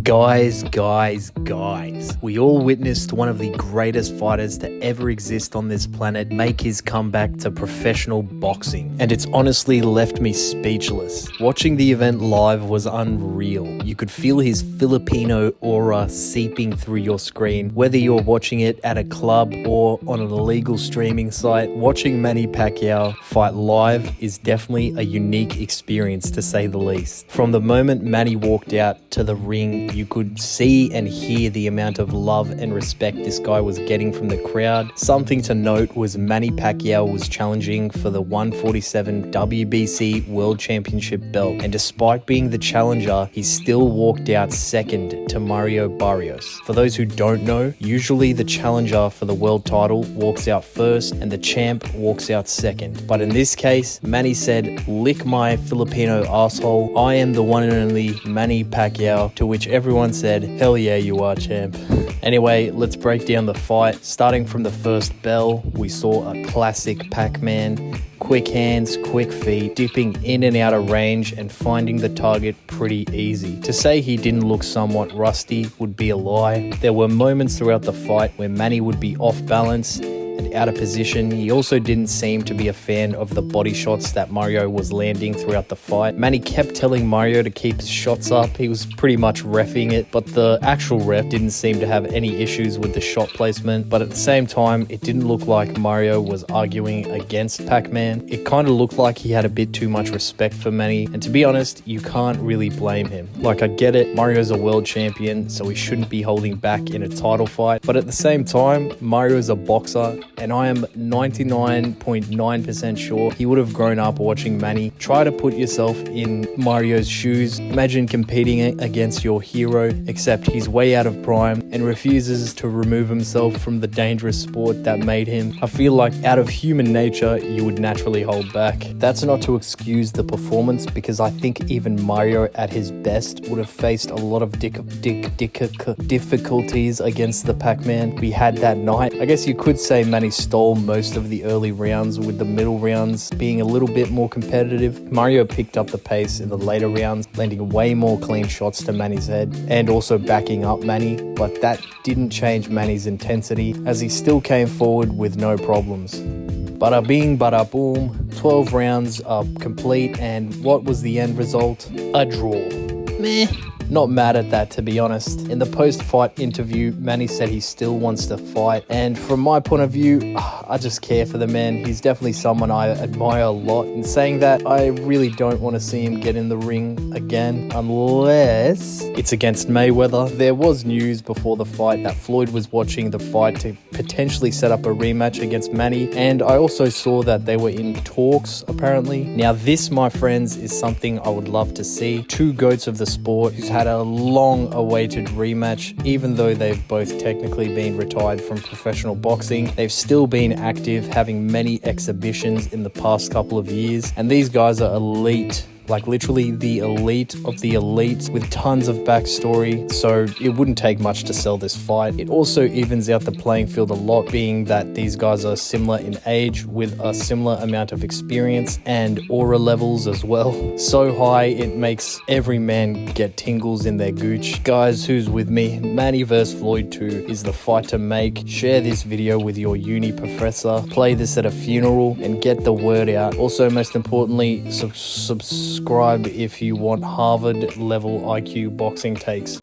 Guys, we all witnessed one of the greatest fighters to ever exist on this planet make his comeback to professional boxing, and it's honestly left me speechless. Watching the event live was unreal. You could feel his Filipino aura seeping through your screen. Whether you're watching it at a club or on an illegal streaming site, watching Manny Pacquiao fight live is definitely a unique experience, to say the least. From the moment Manny walked out to the ring, you could see and hear the amount of love and respect this guy was getting from the crowd. Something to note was Manny Pacquiao was challenging for the 147 WBC World Championship belt, and despite being the challenger, he still walked out second to Mario Barrios. For those who don't know, usually the challenger for the world title walks out first and the champ walks out second. But in this case, Manny said, "Lick my Filipino asshole. I am the one and only Manny Pacquiao," to which everyone said, "Hell yeah, you are, champ." Anyway, let's break down the fight. Starting from the first bell, we saw a classic Pac-Man. Quick hands, quick feet, dipping in and out of range and finding the target pretty easy. To say he didn't look somewhat rusty would be a lie. There were moments throughout the fight where Manny would be off balance and out of position. He also didn't seem to be a fan of the body shots that Mario was landing throughout the fight. Manny kept telling Mario to keep his shots up. He was pretty much reffing it, but the actual ref didn't seem to have any issues with the shot placement. But at the same time, it didn't look like Mario was arguing against Pac-Man. It kind of looked like he had a bit too much respect for Manny, and to be honest, you can't really blame him. Like, I get it, Mario's a world champion, so he shouldn't be holding back in a title fight, but at the same time, Mario's a boxer, and I am 99.9% sure he would have grown up watching Manny. Try to put yourself in Mario's shoes. Imagine competing against your hero, except he's way out of prime and refuses to remove himself from the dangerous sport that made him. I feel like out of human nature, you would naturally hold back. That's not to excuse the performance, because I think even Mario at his best would have faced a lot of difficulties against the Pac-Man we had that night. I guess you could say Manny stole most of the early rounds, with the middle rounds being a little bit more competitive. Mario picked up the pace in the later rounds, landing way more clean shots to Manny's head and also backing up Manny, but that didn't change Manny's intensity, as he still came forward with no problems. Bada bing, bada boom, 12 rounds are complete, and what was the end result? A draw. Meh. Not mad at that, to be honest. In the post-fight interview, Manny said he still wants to fight, and from my point of view, I just care for the man. He's definitely someone I admire a lot. In saying that, I really don't want to see him get in the ring again, unless it's against Mayweather. There was news before the fight that Floyd was watching the fight to potentially set up a rematch against Manny, and I also saw that they were in talks, apparently. Now this, my friends, is something I would love to see. Two GOATs of the sport who's had a long-awaited rematch. Even though they've both technically been retired from professional boxing, they've still been active, having many exhibitions in the past couple of years, and these guys are elite. Like literally the elite of the elite, with tons of backstory, so it wouldn't take much to sell this fight. It also evens out the playing field a lot, being that these guys are similar in age with a similar amount of experience and aura levels as well. So high it makes every man get tingles in their gooch. Guys, who's with me? Manny vs Floyd 2 is the fight to make. Share this video with your uni professor, play this at a funeral, and get the word out. Also, most importantly, subscribe if you want Harvard level IQ boxing takes.